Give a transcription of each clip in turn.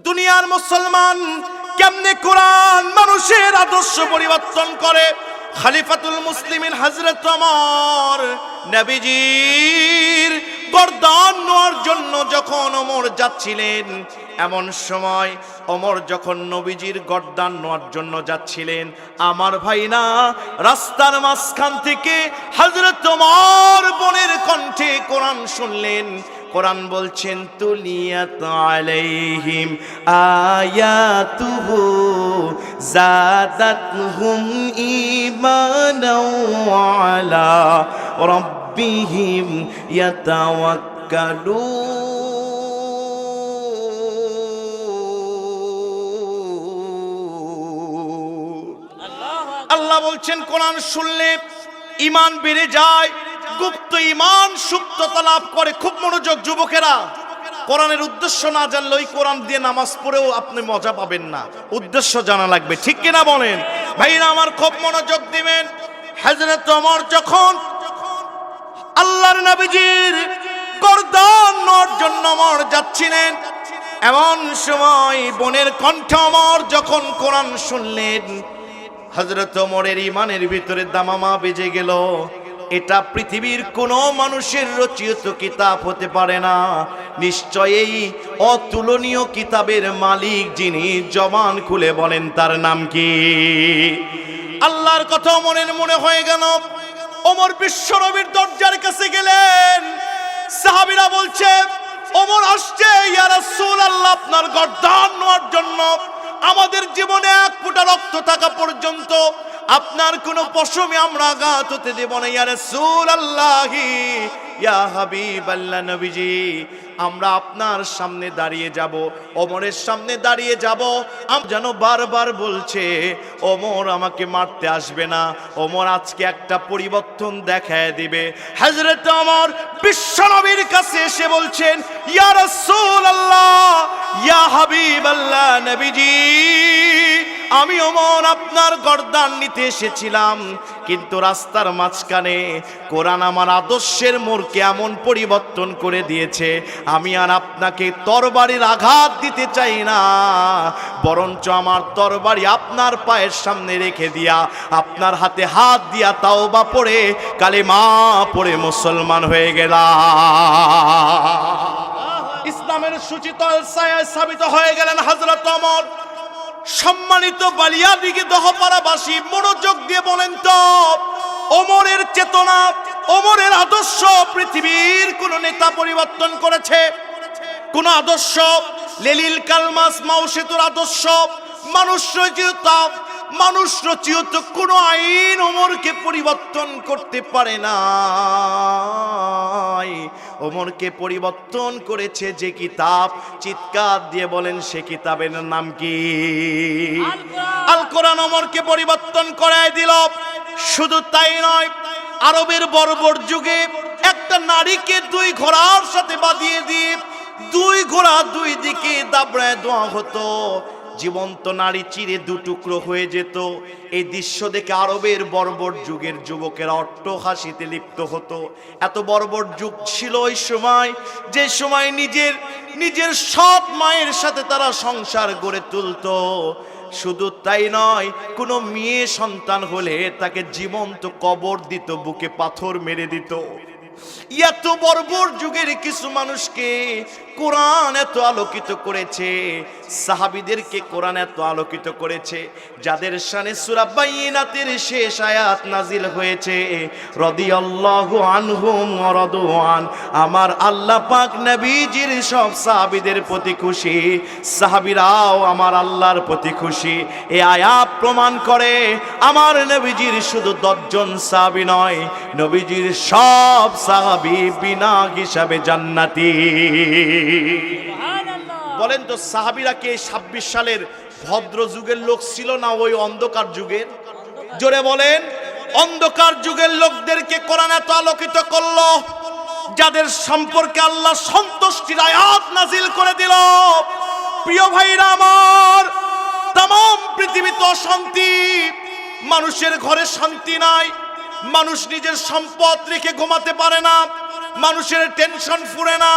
দুনিয়ার মুসলমান কেমনে কোরআন মানুষের আদর্শ পরিবর্তন করে। খলিফাতুল মুসলিমিন হযরত ওমর নবীজির গর্দান নেওয়ার জন্য যখন ওমর যাচ্ছিলেন, এমন সময় ওমর যখন নবীজির গর্দান নেওয়ার জন্য যাচ্ছিলেন, আমার ভাইনা রাস্তার মাঝখান থেকে হযরত ওমর বোনের কণ্ঠে কোরআন শুনলেন। কোরআন বলছেন তুলিয়াত আলাইহিম আয়াতুহু যাদাতহুম ঈমানাও আলা রাব্বিহিম ইয়াতাওয়াক্কালুন। আল্লাহ বলছেন কোরআন শুনলে ঈমান বেড়ে যায়, গুপ্ত ঈমান সুপ্ততা লাভ করে। খুব মনোযোগ যুবকেরা, কোরআনের উদ্দেশ্য না জানলে ওই কোরআন দিয়ে নামাজ পড়েও আপনি মজা পাবেন না। উদ্দেশ্য জানা লাগবে, ঠিক কিনা বলেন ভাইরা আমার? খুব মনোযোগ দিবেন। হযরত ওমর যখন আল্লাহর নবীজির গর্দান নেওয়ার জন্য ওমর যাচ্ছিলেন, এমন সময় বোনের কণ্ঠে ওমর যখন কোরআন শুনলেন, হযরত ওমরের ঈমানের ভিতরে দামামা বেজে গেল। এটা পৃথিবীর কোনো মানুষের রচিত কিতাব হতে পারে না। নিশ্চয়ই অতুলনীয় কিতাবের মালিক যিনি, জবান খুলে বলেন তার নাম কি? আল্লাহর কথা ওমরের মনে হয়ে গেল। ওমর বিশ্বনবীর দরজার কাছে গেলেন। সাহাবীরা বলছে ওমর আসছে, ইয়া রাসূলুল্লাহ আপনার গর্দান নেওয়ার জন্য। আমাদের জীবনে এক ফোঁটা রক্ত থাকা পর্যন্ত আপনার কোন পশমে আমরা আঘাত হতে দেব না। ইয়া রাসূলুল্লাহ, ইয়া হাবিবাল্লাহ, নবীজি আমরা আপনার সামনে দাঁড়িয়ে যাব, ওমরের সামনে দাঁড়িয়ে যাব। যেন বারবার বলছে ওমর আমাকে মারতে আসবে না, ওমর আজকে একটা পরিবর্তন দেখায় দিবে। হযরত ওমর বিশ্বনবীর কাছে এসে বলছেন, ইয়া রাসূলুল্লাহ, ইয়া হাবিবাল্লাহ, নবীজি আমি ওমর আপনার গর্দান নিতে এসেছিলাম, কিন্তু রাস্তার মাঝখানে কোরআন আমার আদর্শের মোড়কে এমন পরিবর্তন করে দিয়েছে, আমি আর আপনাকে তরবারির আঘাত দিতে চাই না, বরঞ্চ আমার তরবারি আপনার পায়ের সামনে রেখে দিয়া, আপনার হাতে হাত দিয়া তাওবা পড়ে কালেমা পড়ে মুসলমান হয়ে গেলাম। ইসলামের সুচিতল ছায়ায় স্থাপিত হয়ে গেলেন হযরত ওমর। সম্মানিত বালিয়াদিকে দহপাড়াবাসী মনোযোগ দিয়ে বলেন তো, ওমরের চেতনা, ওমরের আদর্শ পৃথিবীর কোন নেতা পরিবর্তন করেছে? কোন আদর্শ? লেলিল কালমাস মাওসেতুর আদর্শ, মানুষ রচিত কোন আইন ওমরকে পরিবর্তন করতে পারে না। ওমরকে পরিবর্তন করেছে যে কিতাব, চিৎকার দিয়ে বলেন সে কিতাবের নাম কি? আল কোরআন ওমরকে পরিবর্তন করায় দিল। শুধু তাই নয়, আরবের বর্বর যুগে একটা নারীকে দুই ঘোড়ার সাথে বাঁধিয়ে দিয়ে দুই ঘোড়া দুই দিকে দাবড়ায় দেওয়া হতো, জীবন্ত নারী চিরে দুটুকরো হয়ে যেত। এই দৃশ্য দেখে আরবের বর্বর যুগের যুবকেরা অট্টহাসিতে লিপ্ত হতো। এত বর্বর যুগ ছিল ওই সময়, যে সময় নিজের সৎ মায়ের সাথে তারা সংসার গড়ে তুলত। শুধু তাই নয়, কোনো মেয়ে সন্তান হলে তাকে জীবন্ত কবর দিত, বুকে পাথর মেরে দিত। এত বর্বর যুগের কিছু মানুষকে কোরআন এত আলোকিত করেছে, সাহাবীদেরকে কোরআন এত আলোকিত করেছে, যাদের শানে সূরা বাইনাতের শেষ আয়াত নাজিল হয়েছে, রাদিয়াল্লাহু আনহুম ওয়া রাদওয়ান। আমার আল্লাহ পাক নবীজির সব সাহাবীদের প্রতি খুশি, সাহাবীরাও আমার আল্লাহর প্রতি খুশি। এই আয়াত প্রমাণ করে আমার নবীজির শুধু 10 জন সাহাবী নয়, নবীজির সব সাহাবী বিনা হিসাবে জান্নাতি। বলেন তো, সাহাবীরা কে 26 সালের ভদ্র যুগের লোক ছিল না ওই অন্ধকার যুগের? জোরে বলেন। অন্ধকার যুগের লোকদেরকে কোরআন এত আলোকিত করলো, যাদের সম্পর্কে আল্লাহ সন্তুষ্টির আয়াত নাজিল করে দিল। প্রিয় ভাইরা আমার, तमाम পৃথিবীতে অশান্তি, মানুষের ঘরে শান্তি নাই, মানুষ নিজের সম্পদ রেখে ঘুমাতে পারে না, মানুষের টেনশন ফুরে না,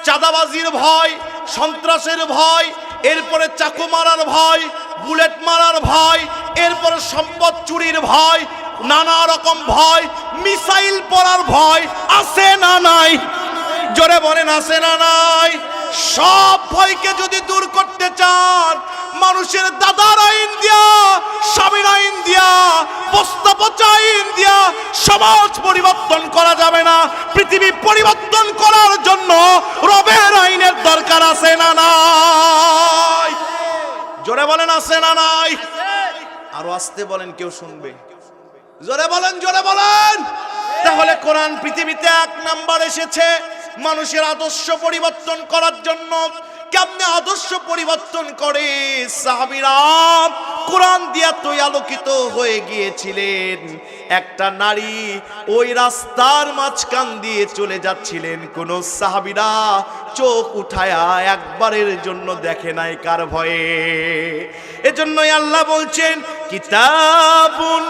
চাঁদাবাজির ভয়, সন্ত্রাসের ভয়, এরপরে চাকু মারার ভয়, বুলেট মারার ভয়, এরপরে সম্পদ চুরির ভয়, নানা রকম ভয়, মিসাইল পড়ার ভয় আছে না নাই? জোরে বলেন আছে না নাই? সব ভয়কে যদি দূর করতে চান, মানুষের দাদার আইন দিয়া, স্বামীর আইন দিয়া, বস্তা পচা আইন দিয়া সমাজ পরিবর্তন করা যাবে না। পৃথিবী পরিবর্তন করার জন্য রবের আইনের দরকার আছে না নাই? জোরে বলেন আছে না নাই? আরো আস্তে বলেন, কেউ শুনবে। জোরে বলেন, জোরে বলেন। তাহলে কোরআন পৃথিবীতে 1 নাম্বার এসেছে মানুষের আদর্শ পরিবর্তন করার জন্য। কেমনে আদর্শ পরিবর্তন করে? সাহাবীরা কোরআন দিয়া তো আলোকিত হয়ে গিয়েছিলেন। একটা নারী ওই রাস্তার মাঝখান দিয়ে চলে যাচ্ছিলেন, কোন সাহাবীরা চোখ উঠায়া একবারের জন্য দেখে নাই কার ভয়ে। এজন্যই আল্লাহ বলছেন, কিতাবুন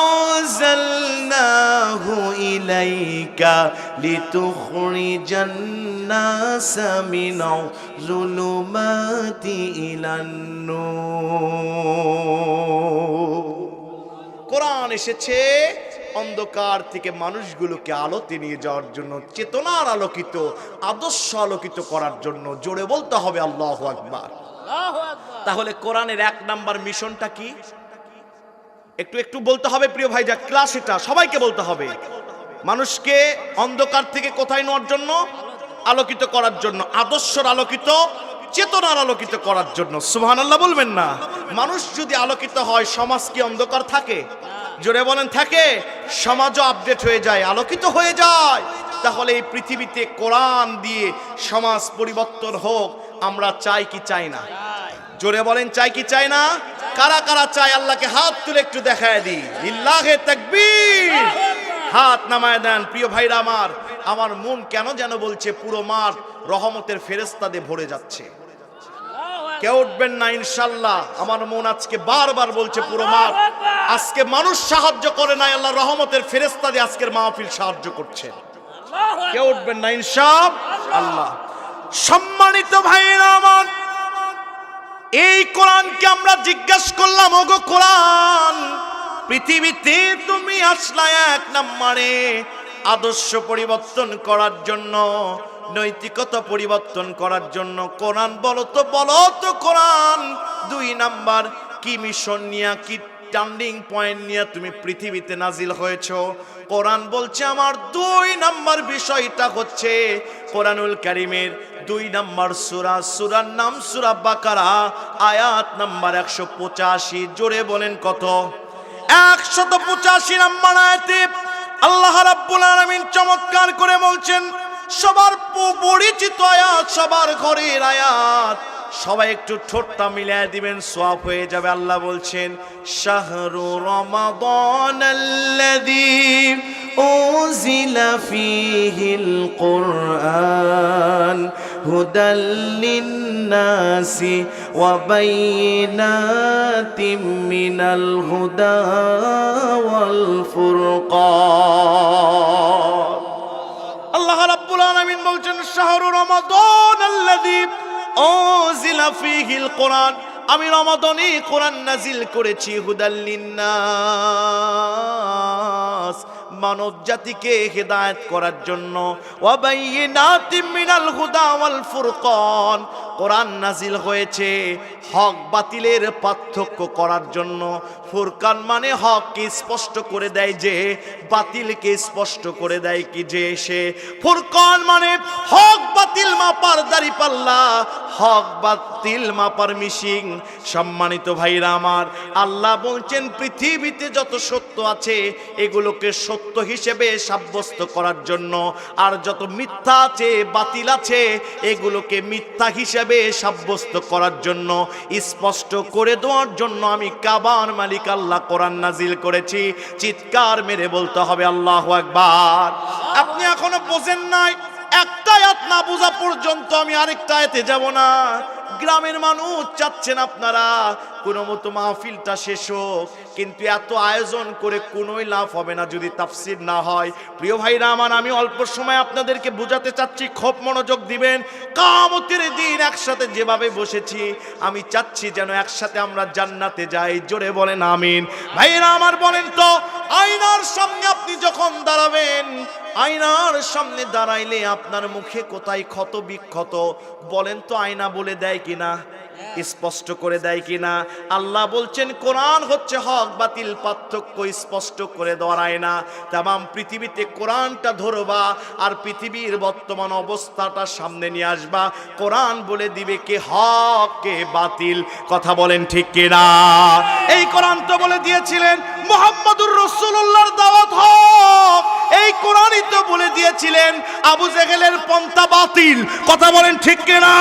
আনজালনাহু ইলাইকা লিতুখরিজান নাসা মিনাজ যুলুমাতি ইলান নূর। কোরআন এসেছে অন্ধকার থেকে মানুষগুলোকে আলোতে নিয়ে যাওয়ার জন্য, চেতনার আলোকিত, আদর্শ আলোকিত করার জন্য। জোরে বলতে হবে আল্লাহু আকবার। তাহলে কোরআনের 1 নাম্বার মিশনটা কি? একটু বলতে হবে প্রিয় ভাই, যা ক্লাস এটা সবাইকে বলতে হবে। মানুষকে অন্ধকার থেকে কোথায় নেওয়ার জন্য? আলোকিত করার জন্য, আদর্শের আলোকিত, চেতনার আলোকিত করার জন্য। সুবহানাল্লাহ বলবেন না? মানুষ যদি আলোকিত হয়, সমাজ কি অন্ধকার থাকে? জোরে বলেন থাকে? সমাজও আপডেট হয়ে যায়, আলোকিত হয়ে যায়। তাহলে এই পৃথিবীতে কোরআন দিয়ে সমাজ পরিবর্তন হোক, আমরা চাই কি চাই না? জোরে বলেন, চাই কি চাই না? কারা কারা চাই? আল্লাহকে হাত তুলে একটু দেখায় দিই। লিল্লাহে তাকবীর। হাত নামায় দেন। প্রিয় ভাইরা আমার, আমার মন কেন যেন বলছে পুরো মাঠ রহমতের ফেরেশতা দিয়ে ভরে যাচ্ছে। কেউ উঠবেন না ইনশাআল্লাহ। আমার মন আজকে বারবার বলছে পুরো মাঠ আজকে মানুষ সাহায্য করে নাই, আল্লাহ রহমতের ফেরেশতা দিয়ে আজকের মাহফিল সাহায্য করছে। কেউ উঠবেন না ইনশাআল্লাহ। সম্মানিত ভাইরা আমার, এই কোরআনকে আমরা জিজ্ঞাসা করলাম, ওগো কোরআন, পৃথিবীতে তুমি আসলা 1 নম্বরে আদর্শ পরিবর্তন করার জন্য, নৈতিকতা পরিবর্তন করার জন্য। কোরআন বলো তো কোরআন 2 নাম্বার কি মিশন নিয়ে, কি টার্নিং পয়েন্ট নিয়ে তুমি পৃথিবীতে নাজিল হয়েছো? কোরআন বলছে আমার 2 নাম্বার বিষয়টা হচ্ছে কোরআনুল কারীমের 2 নাম্বার সূরা, সূরার নাম সূরা বাকারা, আয়াত নাম্বার 185। জোরে বলেন কত? 185 নাম্বার আয়াতে আল্লাহ রাব্বুল আলামিন চমৎকার করে বলছেন, সবার পরিচিত আয়াত, সবার ঘরের আয়াত, সবাই একটু ঠোঁটটা মিলিয়ে দিবেন, সওয়াব হয়ে যাবে। আল্লাহ বলছেন, শাহরু রমাদানাল্লাযী উনজিলা ফীহিল কুরআন হুদাল লিন্নাসি ওয়া বাইয়িনাতিম মিনাল হুদা ওয়াল ফুরকান। আল্লাহ রাব্বুল আলামিন বলছেন, শাহরু রমাদানাল্লাযী উনজিলা ফীহিল কুরআন, আমি রমাদানে কোরআন নাজিল করেছি, হুদাল লিন্নাস, মানব জাতিকে হেদায়েত করার জন্য, ওয়া বাইয়িনাতিম মিনাল হুদা ওয়াল ফুরকান, কোরআন নাজিল হয়েছে হক বাতিলের পার্থক্য করার জন্য। ফুরকান মানে হককে স্পষ্ট করে দেয় যে, বাতিলকে স্পষ্ট করে দেয় কি যে সে। ফুরকান মানে হক বাতিল মাপার দাঁড়িপাল্লা, হক বাতিল মাপার মিশিং। সম্মানিত ভাইরা আমার, আল্লাহ বলছেন পৃথিবীতে যত সত্য আছে এগুলোকে সত্য হিসেবে সাব্যস্ত করার জন্য, আর যত মিথ্যা আছে, বাতিল আছে, এগুলোকে মিথ্যা হিসেবে সাব্যস্ত করার জন্য, স্পষ্ট করে দেওয়ার জন্য আমি কাবার মালিক আল্লাহ কোরআন নাজিল করেছি। চিৎকার মেরে বলতে হবে আল্লাহু আকবার। আপনি এখনো বোঝেন নাই, একটা আয়াত না বোঝা পর্যন্ত আমি আরেকটা আয়াতে যাব না। গ্রামের মানুষ চাচ্ছেন আপনারা কোনো মতো মাহফিলটা শেষ হোক, কিন্তু এত আয়োজন করে কোনোই লাভ হবে না যদি তাফসীর না হয়। প্রিয় ভাইরা আমার, আমি অল্প সময় আপনাদেরকে বোঝাতে চাচ্ছি, খুব মনোযোগ দিবেন। কিয়ামতের দিন একসাথে যেভাবে বসেছি, আমি চাচ্ছি যেন একসাথে আমরা জান্নাতে যাই। জোরে বলেন আমিন। ভাইরা আমার, বলেন তো, আয়নার সামনে আপনি যখন দাঁড়াবেন, আয়নার সামনে দাঁড়াইলে আপনার মুখে কোথায় ক্ষত বিক্ষত, বলেন তো আয়না বলে দেয় কিনা? স্পষ্ট করে দেয় কিনা? আল্লাহ বলছেন কোরআন হচ্ছে হক বাতিল পার্থক্য স্পষ্ট করে দেওয়ার আয়না। তামাম পৃথিবীতে কোরআনটা ধরবা আর পৃথিবীর বর্তমান অবস্থাটা সামনে নিয়ে আসবা, কোরআন বলে দিবে কে হক কে বাতিল। কথা বলেন ঠিক কিনা? এই কোরআন তো বলে দিয়েছিলেন মুহাম্মদুর রাসূলুল্লাহর দাওয়াত হক, এই কোরআনই তো বলে দিয়েছিলেন আবু জেহেলের পন্থা বাতিল। কথা বলেন ঠিক কিনা?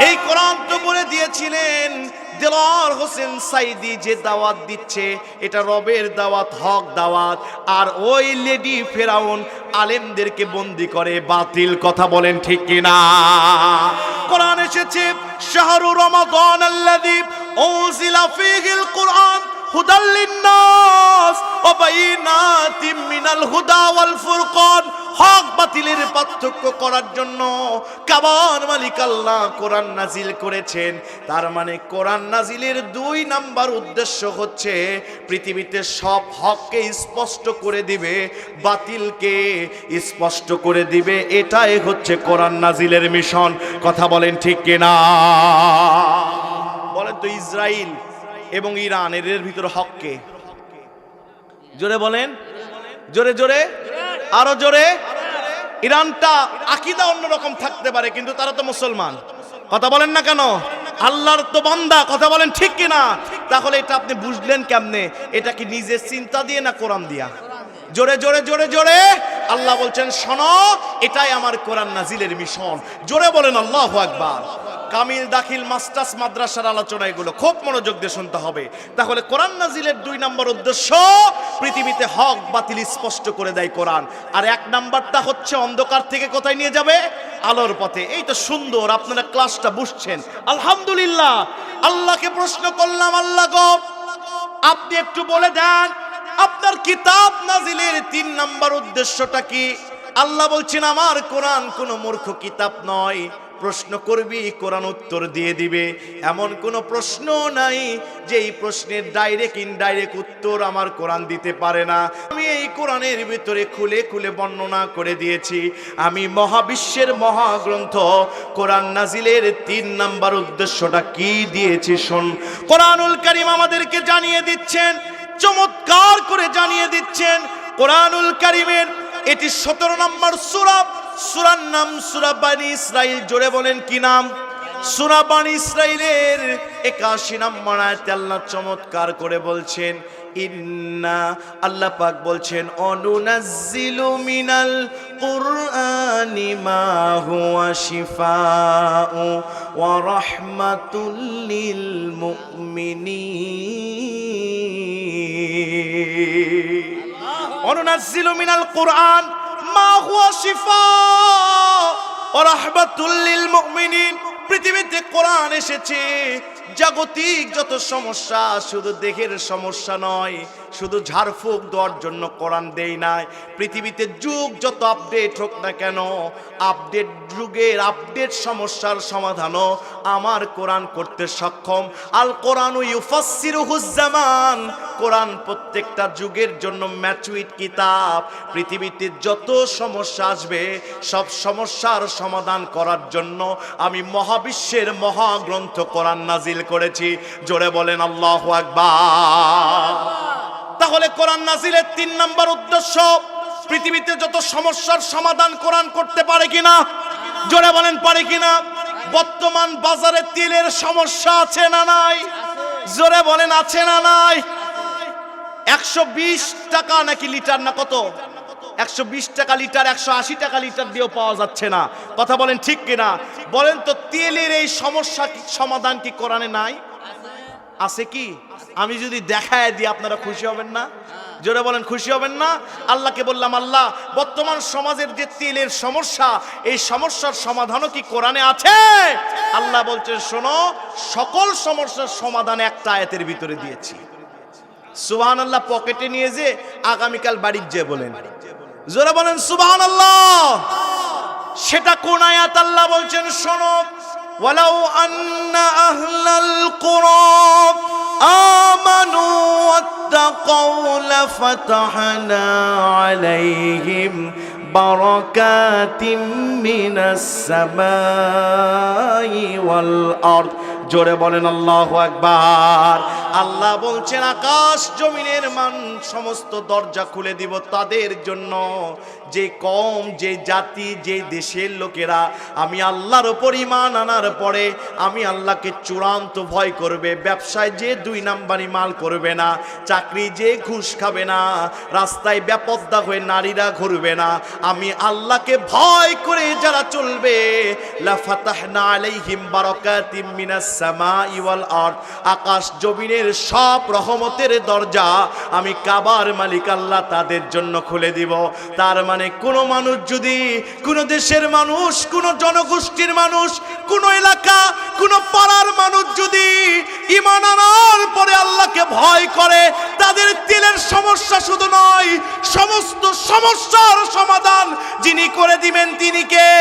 এই কোরআন তো বলে দিয়েছিলেন দেলোয়ার হোসেন সাইদি যে দাওয়াত দিচ্ছে এটা রবের দাওয়াত, হক দাওয়াত, আর ওই লেডি ফেরাউন আলেমদেরকে বন্দি করে বাতিল। কথা বলেন ঠিক কিনা? কোরআন এসেছে শাহরু রমাদান আল্লাযী উনজিলা ফীহিল কুরআন হুদাল লিন-নাস ওয়া বাইনাতিম মিনাল হুদা ওয়াল ফুরকান। হক বাতিলের পার্থক্য করার জন্য কাবার মালিক আল্লাহ কোরআন নাজিল করেছেন। তার মানে কোরআন নাজিলের 2 নাম্বার উদ্দেশ্য হচ্ছে পৃথিবীতে সব হককে স্পষ্ট করে দিবে, বাতিলকে স্পষ্ট করে দিবে। এটাই হচ্ছে কোরআন নাজিলের মিশন। কথা বলেন ঠিক কিনা? বলেন তো, ইসরায়েল এবং ইরান এর ভিতরে হককে? জোরে বলেন, জোরে জোরে, আরো জোরে। ইরানটা আকীদা অন্যরকম থাকতে পারে, কিন্তু তারা তো মুসলমান। কথা বলেন না কেন? আল্লাহর তো বান্দা। কথা বলেন ঠিক কিনা? তাহলে এটা আপনি বুঝলেন কেমনে? এটা কি নিজের চিন্তা দিয়ে না কোরআন দিয়া? জোরে জোরে জোরে জোরে। আল্লাহ বলছেন শোনো, এটাই আমার কোরআন নাজিলের মিশন। জোরে বলেন আল্লাহু আকবার। কামিল দাখিল মাস্টার্স মাদ্রাসার আলোচনা, এগুলো খুব মনোযোগ দিয়ে শুনতে হবে। তাহলে কোরআন নাজিলের 2 নম্বর উদ্দেশ্য পৃথিবীতে হক বাতিল স্পষ্ট করে দেয় কোরআন। আর 1 নাম্বারটা হচ্ছে অন্ধকার থেকে কোথায় নিয়ে যাবে? আলোর পথে। এই তো সুন্দর, আপনারা ক্লাসটা বুঝছেন, আলহামদুলিল্লাহ। আল্লাহকে প্রশ্ন করলাম, আল্লাহ গো আপনি একটু বলে দেন আপনার কিতাব নাজিলের 3 নাম্বার উদ্দেশ্যটা কি? আল্লাহ বলছেন আমার কোরআন কোনো মূর্খ কিতাব নয়। প্রশ্ন করবি, কোরআন উত্তর দিয়ে দিবে। এমন কোনো প্রশ্ন নাই যে এই প্রশ্নের ডাইরেক্ট ইনডাইরেক্ট উত্তর আমার কোরআন দিতে পারে না। আমি এই কোরআনের ভিতরে খুলে খুলে বর্ণনা করে দিয়েছি। আমি মহাবিশ্বের মহাগ্রন্থ কোরআন নাজিলের 3 নাম্বার উদ্দেশ্যটা কি দিয়েছি শোন। কোরআনুল কারীম আমাদেরকে জানিয়ে দিচ্ছেন, চমৎকার করে জানিয়ে দিচ্ছেন। কোরআনুল কারীমের এটি 17 নম্বর সূরা। সূরার নাম সূরা বনী ইসরাইল। জোরে বলেন কি নাম? সূরা বনী ইসরাইলের 81 নম্বর আয়াতে আল্লাহ চমৎকার করে বলছেন, ইন্না, আল্লাহ পাক বলছেন, অনুনাজ্জিলু মিনাল কুরআনি মা হুয়া শিফাউ ওয়া রাহমাতুল লিল মুমিনিন। অনুনাজ্জিলু মিনাল কুরআন মা হুয়া শিফাউ ওয়া রাহমাতুল লিল মুমিনিন। পৃথিবীতে কোরআন এসেছে জাগতিক যত সমস্যা, শুধু দেহের সমস্যা নয়, শুধু ঝাড়ফুঁক দেওয়ার জন্য কোরআন দেই নাই। পৃথিবীতে যুগ যত আপডেট হোক না কেন, আপডেট যুগের আপডেট সমস্যার সমাধানও আমার কোরআন করতে সক্ষম। আল কোরআনু ইউফাসসিরুহুজ জামান। কোরআন প্রত্যেকটা যুগের জন্য ম্যাচুইড কিতাব। পৃথিবীতে যত সমস্যা আসবে সব সমস্যার সমাধান করার জন্য আমি মহাবিশ্বের মহাগ্রন্থ কোরআন নাজিল করেছি। জোরে বলেন আল্লাহু আকবার। তাহলে কোরআন নাজিলের 3 নম্বর উদ্দেশ্য পৃথিবীতে যত সমস্যার সমাধান কোরআন করতে পারে কিনা? জোরে বলেন পারে কিনা? বর্তমান বাজারে তেলের সমস্যা আছে না নাই? জোরে বলেন আছে না নাই? 120 টাকা নাকি লিটার, না কত? 120 টাকা লিটার, 180 টাকা লিটার দিয়েও পাওয়া যাচ্ছে না। কথা বলেন ঠিক কিনা? বলেন তো তেলের এই সমস্যা সমাধান কি কোরআনে নাই? আছে কি? আমি যদি দেখায় দিই আপনারা খুশি হবেন না? জোরে বলেন খুশি হবেন না? আল্লাহকে বললাম, আল্লাহ বর্তমান সমাজের যে তেলের সমস্যা, এই সমস্যার সমাধানও কি কোরআনে আছে? আল্লাহ বলছেন শোনো, সকল সমস্যার সমাধান একটা আয়াতের ভিতরে দিয়েছি। সুবহানাল্লাহ। পকেটে নিয়ে যে আগামীকাল বাড়ির যে বলেন, জোরে বলেন সুবহানাল্লাহ। সেটা কোন আয়াত? আল্লাহ বলছেন শোনো, ওয়ালাউ আন্না আহলাল কুরা আমানু ওয়াত্তাকাউ লাফাতাহনা আলাইহিম বারাকাতিম মিনাস সামাই ওয়াল আরদ। জোরে বলেন আল্লাহু আকবার। আল্লাহ বলছেন আকাশ জমিনের সমস্ত দরজা খুলে দিব তাদের জন্য, যে কম, যে জাতি, যে দেশের লোকেরা আমি আল্লাহর উপর ঈমান আনার পরে আমি আল্লাহকে চূড়ান্ত ভয় করবে, ব্যবসায় যে 2 নাম্বারি মাল করবে না, চাকরি যে ঘুষ খাবে না, রাস্তায় বেপরদা হয়ে নারীরা ঘুরবে না, আমি আল্লাহকে ভয় করে যারা চলবে, লা ফাতাহনা আলাইহিম বারাকাতিম মিনাস সামাই ওয়াল আরদ, আকাশ জমিনের সব রহমতের দরজা আমি কাবার মালিক আল্লাহ তাদের জন্য খুলে দিব। তার মানে কোন মানুষ যদি, কোন দেশের মানুষ, কোন জনগোষ্ঠীর মানুষ, কোন এলাকা, কোন পাড়ার মানুষ যদি ঈমান আনার পরে আল্লাহকে ভয় করে, তাদের দিলের সমস্যা শুধু নয়, সমস্ত সমস্যার সমাধান যিনি করে দিবেন তিনি কে?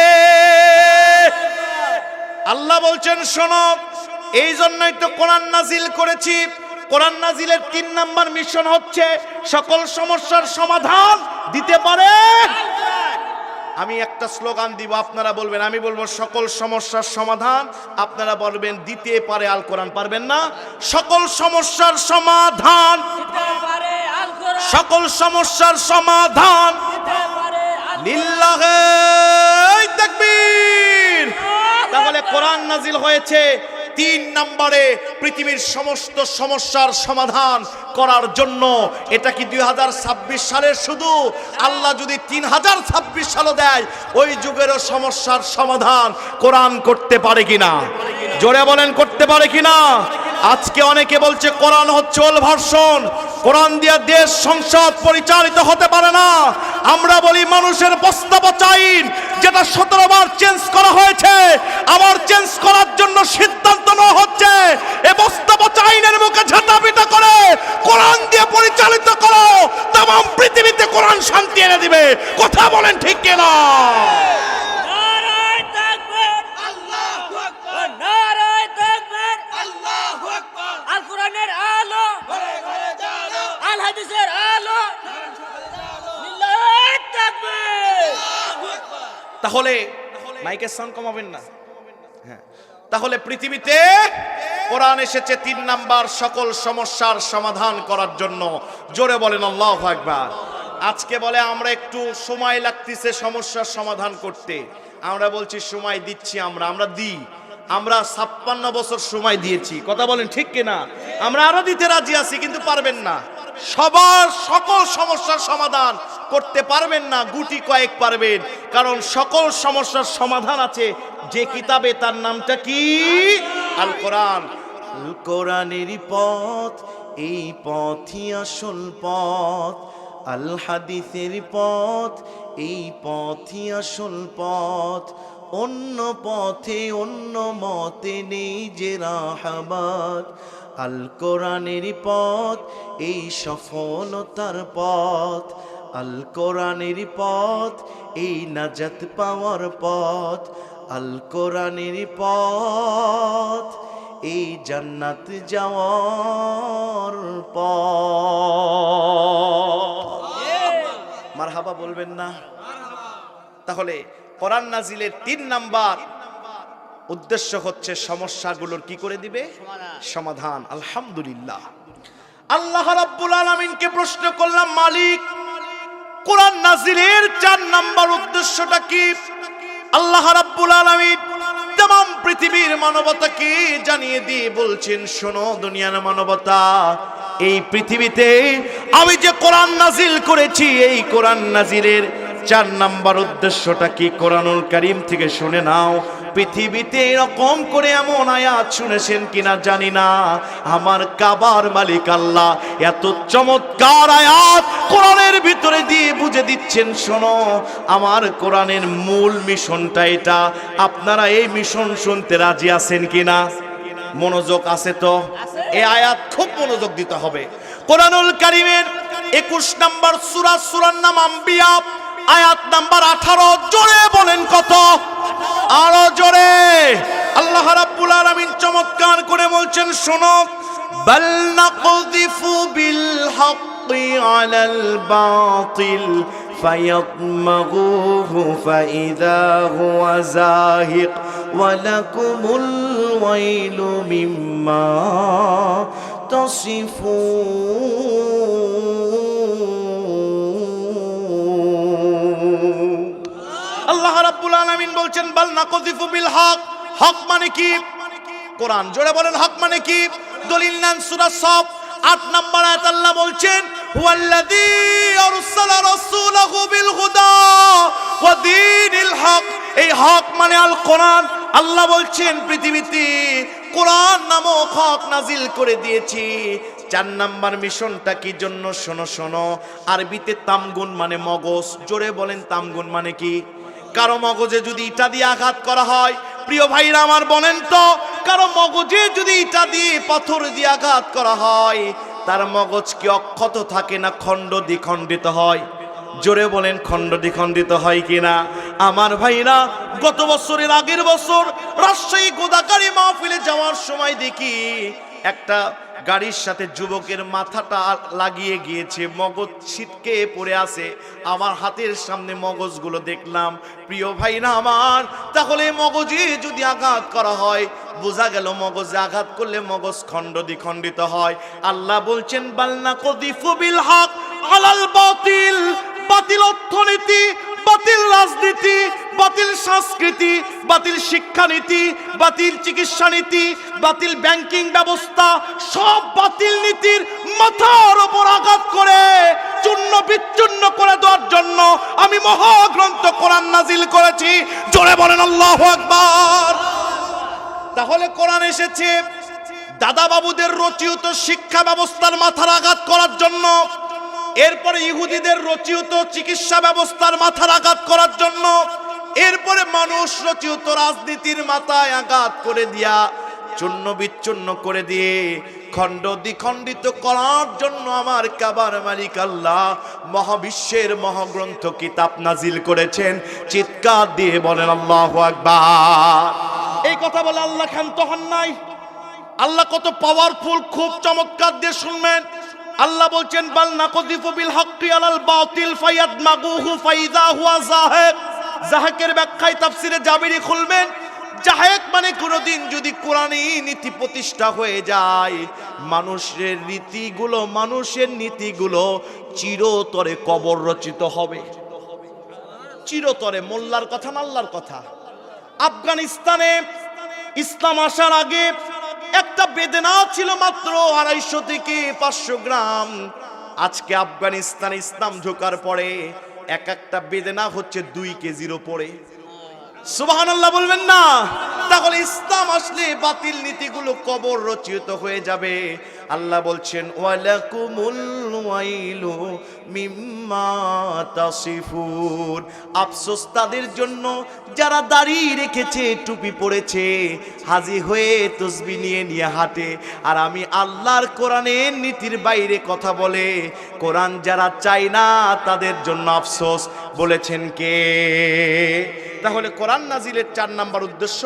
আল্লাহ বলছেন শোনো, এই জন্যই তো কোরআন নাজিল করেছি। কোরআন নাজিলের 3 নাম্বার মিশন হচ্ছে সকল সমস্যার সমাধান দিতে পারে। আমি একটা স্লোগান দিব, আপনারা বলবেন, আমি বলবো সকল সমস্যার সমাধান, আপনারা বলবেন দিতে পারে আল কোরআন। পারবেন না? সকল সমস্যার সমাধান দিতে পারে আল কোরআন, সকল সমস্যার সমাধান দিতে পারে লিল্লাহি তাকবীর। তাহলে কোরআন নাজিল হয়েছে 3 নম্বরে পৃথিবীর সমস্ত সমস্যার সমাধান করার জন্য। এটা কি 2026 সালের শুধু? আল্লাহ যদি 3026 সালও দেয়, ওই যুগেরও সমস্যার সমাধান কোরআন করতে পারে কিনা? জোরে বলেন করতে পারে কিনা? আজকে অনেকে বলছে কোরআন হচ্ছে ওল্ড ভার্সন, কোরআন দিয়ে দেশ সংসদ পরিচালিত হতে পারে না। আমরা বলি মানুষের বস্তাপচা আইন, যেটা 17 বার চেঞ্জ করা হয়েছে, আবার চেঞ্জ করার জন্য সিদ্ধান্ত নেওয়া হচ্ছে। এই বস্তাপচা আইনের মুখে ঝাঁটাপিটা করে কোরআন দিয়ে পরিচালিত করো, তামাম পৃথিবীতে কোরআন শান্তি এনে দিবে। কথা বলেন ঠিক কিনা? তাহলে মাইকের সাউন্ড কমাবেন না? হ্যাঁ। তাহলে পৃথিবীতে কোরআন এসেছে 3 নাম্বার সকল সমস্যার সমাধান করার জন্য। জোরে বলেন আল্লাহু আকবার। আজকে বলে আমরা একটু সময় লাগতেছে সমস্যার সমাধান করতে, আমরা বলছি সময় দিচ্ছি, আমরা দিই। আমরা 56 বছর সময় দিয়েছি। কথা বলেন ঠিক কিনা? আমরা আরো দিতে রাজি আছি, কিন্তু পারবেন না। সবার সকল সমস্যার সমাধান করতে পারবেন না, গুটি কয়েক পারবেন। কারণ সকল সমস্যার সমাধান আছে যে কিতাবে, তার নামটা কি? আল কোরআন। আল কোরআনের পথ, এই পথই আসল পথ। আল হাদিসের পথ, এই পথই আসল পথ। অন্য পথে, অন্য মতে নেই যে রাহাবাত। আল কোরআনের পথ, এই সফলতার পথ। আল কোরআনের পথ, এই নাজাত পাওয়ার পথ। আল কোরআনের পথ, এই জান্নাত যাওয়ার পথ। মারহাবা বলবেন না? তাহলে কোরআন নাজিলের 3 নাম্বার উদ্দেশ্য হচ্ছে সমস্যাগুলোর কি করে দিবে? সমাধান। আলহামদুলিল্লাহ। আল্লাহ রাব্বুল আলামিনকে প্রশ্ন করলাম, মালিক কোরআন নাজিলের 4 নাম্বার উদ্দেশ্যটা কি? আল্লাহ রাব্বুল আলামিন तमाम পৃথিবীর মানবতাকে জানিয়ে দিয়ে বলছেন, শোনো দুনিয়ার মানবতা, এই পৃথিবীতে আমি যে কোরআন নাজিল করেছি, এই কোরআন নাজিলের 4 নাম্বার উদ্দেশ্যটা কি? কোরআনুল কারীম থেকে শুনে নাও। পৃথিবীতে এরকম করে এমন আয়াত শুনেছেন কিনা জানি না, আমার কাবার মালিক আল্লাহ এত চমৎকার আয়াত কোরআনের ভিতরে দিয়ে বুঝে দিচ্ছেন, শোনো আমার কোরআনের মূল মিশনটা এটা। আপনারা এই মিশন শুনতে রাজি আছেন কিনা? মনোযোগ আছে তো? এই আয়াত খুব মনোযোগ দিতে হবে। কোরআনুল কারীমের 21 নম্বর সূরা, সূরার নাম আম্বিয়া, আয়াত নাম্বার 18। জোরে বলেন কত? আরো জোরে। আল্লাহ রাব্বুল আলামিন চমৎকার করে বলছেন, শোনো, বাল নাকযিফু বিল হাক্কি আলাল বাতিল ফায়াদমাগুহু ফাইযা হুয়া যাহিক ওয়া লাকুমুল ওয়াইলু মিম্মা তাসিফুন। আল্লাহ রাব্বুল আলামিন বলছেন, বাল নাকযিফু বিল হক। হক মানে কি? কোরআন। জোরে বলেন হক মানে কি? দলিল নান সূরা সফ 8 নম্বর আয়াত আল্লাহ বলছেন, হুয়াল্লাযী আরসালা রাসূলাহু বিল হুদা ওয়া দীনিল হক। এই হক মানে আল কোরআন। আল্লাহ বলছেন পৃথিবীতে কোরআন নামক হক নাজিল করে দিয়েছি। 4 নাম্বার মিশনটা কি জন্য? শোনো শোনো, আরবিতে তামগুন মানে মগজ। জোরে বলেন তামগুন মানে কি? কারো মগজে যদি ইটা দিয়ে আঘাত করা হয়, প্রিয় ভাইরা আমার বলেন তো, কারো মগজে যদি ইটা দিয়ে পাথর দিয়ে আঘাত করা হয়, তার মগজ কি অক্ষত থাকে না খণ্ড দ্বিখণ্ডিত হয়? জোরে বলেন খণ্ড দ্বিখণ্ডিত হয় কিনা? আমার ভাইরা, গত বছরের আগের বছর রাজশাহী গোদাগাড়ি মাহফিলে যাওয়ার সময় দেখি একটা গাড়ির সাথে যুবকের মাথাটা লাগিয়ে গিয়েছে, মগজ ছিটকে পড়ে আছে। আমার হাতের সামনে মগজগুলো দেখলাম। প্রিয় ভাইরা আমার, তাহলে মগজে যদি আঘাত করা হয়, বোঝা গেল মগজে আঘাত করলে মগজ খণ্ড দ্বিখণ্ডিত হয়। আল্লাহ বলছেন, বাল নাকযিফু বিল হক আলাল বাতিল। বাতিল অর্থনীতি, বাতিল রাজনীতি, বাতিল সংস্কৃতি, বাতিল শিক্ষানীতি, বাতিল চিকিৎসা নীতি, বাতিল ব্যাংকিং ব্যবস্থা, সব বাতিল নীতির মাথার উপর আঘাত করে চূর্ণ বিচ্ছিন্ন করে দেওয়ার জন্য আমি মহাগ্রন্থ কোরআন নাজিল করেছি। জোরে বলেন আল্লাহু আকবার। তাহলে কোরআন এসেছে দাদা বাবুদের রচিত শিক্ষা ব্যবস্থার মাথার আঘাত করার জন্য, এরপরে ইহুদিদের রচিত চিকিৎসা ব্যবস্থার মাথার আঘাত করার জন্য, এরপরে মানুষ রচিত রাজনীতির মাথায় আঘাত করে দিয়া চূর্ণ বিচ্ছিন্ন করে দিয়ে খণ্ড দ্বিখণ্ডিত করার জন্য আমার কাবার মালিক আল্লাহ মহাবিশ্বের মহাগ্রন্থ কিতাব নাজিল করেছেন। চিৎকার দিয়ে বলেন আল্লাহু আকবার। এই কথা বলে আল্লাহ ক্ষান্ত হন নাই। আল্লাহ কত পাওয়ারফুল, খুব চমৎকার দিয়ে শুনবেন। আল্লাহ বলছেন, বাল নাকযিফু বিল হাক্কি আলাল বাতিল ফায়াদমাগুহু ফাইযা হুয়া যাহিক। যাহিকের ব্যাখ্যায় তাফসিরে জাবিরি খুলবেন, যাহিক মানে কোনদিন যদি কোরআনী নীতি প্রতিষ্ঠা হয়ে যায়, মানুষের নীতিগুলো চিরতরে কবর রচিত হবে। চিরতরে। মোল্লার কথা না আল্লাহর কথা। আফগানিস্তানে ইসলাম আসার আগে একটা বেদেনা ছিল মাত্র 250 থেকে 500 গ্রাম। আজকে আফগানিস্তানে ইসলাম ঢোকার পরে এক একটা বেদেনা হচ্ছে 2 কেজির উপরে। সুবহানাল্লাহ বলবেন না? তাহলে ইসলাম আসলে বাতিল নীতিগুলো কবর রচিত হয়ে যাবে। আল্লাহ বলছেন, ওয়ালাকুমুল ওয়াইলু মিম্মা তাসিফুন। আফসোস তাদের জন্য যারা দাড়ি রেখেছে, টুপি পরেছে, হাজি হয়ে তসবিহ নিয়ে হাঁটে, আর আমি আল্লাহর কোরআনের নীতির বাইরে কথা বলে। কোরআন যারা চায় না তাদের জন্য আফসোস। বলেছেন কে? তাহলে কোরআন নাজিলের 4 নাম্বার উদ্দেশ্য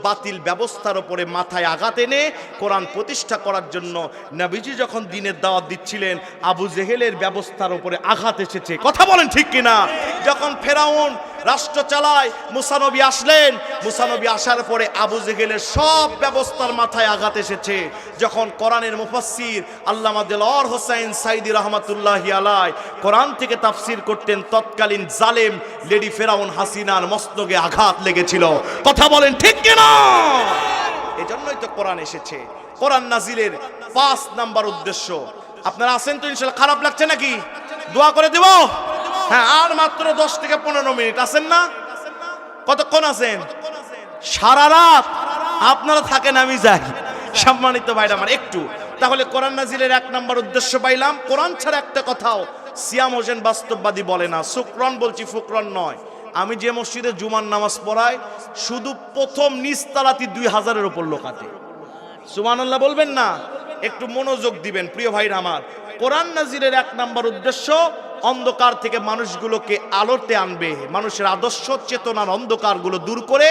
বাতিল ব্যবস্থার উপরে মাথায় আঘাত এনে কোরআন প্রতিষ্ঠা করার জন্য। নবীজি যখন দ্বীনের দাওয়াত দিচ্ছিলেন, আবু জেহেলের ব্যবস্থার উপরে আঘাত এসেছে। কথা বলেন ঠিক কিনা? যখন ফেরাউন রাষ্ট্র চালায়, মুসা নবী আসলেন। মুসা নবী আসার পরে আবু জেহেলের সব ব্যবস্থার মাথায় আঘাত এসেছে। যখন কোরআনের মুফাসসির আল্লামা দেলওয়ার হোসেন সাইদি রহমাতুল্লাহি আলাইহি কোরআন থেকে তাফসির করতেন, তৎকালীন জালেম লেডি ফেরাউন হাসিনার মস্তকে আঘাত লেগেছিল। কথা বলেন ঠিক কিনা? এজন্যই তো কোরআন এসেছে। কোরআন নাজিলের 5 নাম্বার উদ্দেশ্য। আপনারা আছেন তো ইনশাআল্লাহ? খারাপ লাগছে নাকি? দোয়া করে দেব? হ্যাঁ, আর মাত্র 10 থেকে 15 মিনিট। আছেন না? কতক্ষণ আছেন? সারা রাত আপনারা থাকেন, আমি যাই। সম্মানিত ভাইরা আমার, একটু তাহলে কোরআন নাজিলের 1 নম্বর উদ্দেশ্য পাইলাম। কোরআন ছাড়া একটা কথাও সিয়াম হোসেন বাস্তববাদী বলে না। শুকরান বলছি, ফুকরান নয়। আমি যে মসজিদে জুমার নামাজ পড়াই, শুধু প্রথম নিস্তালাতি 2000-এর উপর লোক আছে। সুবহানাল্লাহ বলবেন না? একটু মনোযোগ দিবেন প্রিয় ভাইরা আমার। কোরআন নাজিলের 1 নম্বর উদ্দেশ্য অন্ধকার থেকে মানুষগুলোকে আলোতে আনবে, মানুষের আদর্শ চেতনার অন্ধকারগুলো দূর করে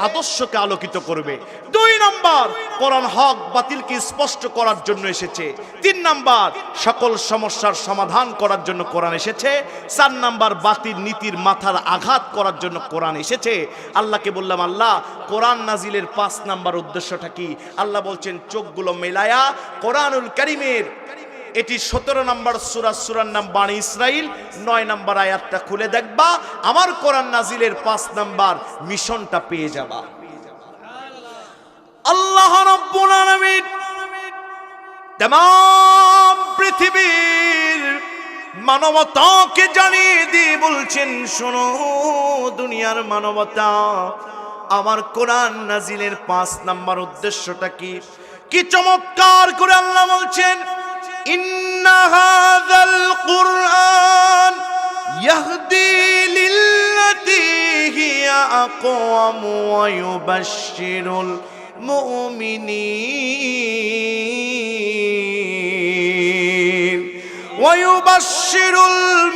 আদর্শকে আলোকিত করবে। 2 নম্বর, কোরআন হক বাতিলকে স্পষ্ট করার জন্য এসেছে। 3 নম্বর, সকল সমস্যার সমাধান করার জন্য কোরআন এসেছে। 4 নম্বর, বাতিল নীতির মাথার আঘাত করার জন্য কোরআন এসেছে। আল্লাহকে বললাম, আল্লাহ কোরআন নাজিলের 5 নম্বর উদ্দেশ্যটা কি? আল্লাহ বলছেন, চোখগুলো মেলায়া কোরআনুল কারীমের এটি 17 নম্বর সূরা, সূরার নাম বানী ইসরাইল, 9 নম্বর আয়াতটা খুলে দেখবা, আমার কোরআন নাজিলের 5 নম্বর মিশনটা পেয়ে যাবা। আল্লাহ রাব্বুল আলামিন तमाम পৃথিবীর মানবতাকে জানিয়ে দিয়ে বলছেন, শোনো দুনিয়ার মানবতা, আমার কোরআন নাজিলের 5 নম্বর উদ্দেশ্যটা কি? কি চমৎকার করে আল্লাহ বলছেন, ইন্না হাযাল কুরআন ইয়াহদি লিল্লাতী হিয়া আকওয়াম ওয়া ইউবাশশিরুল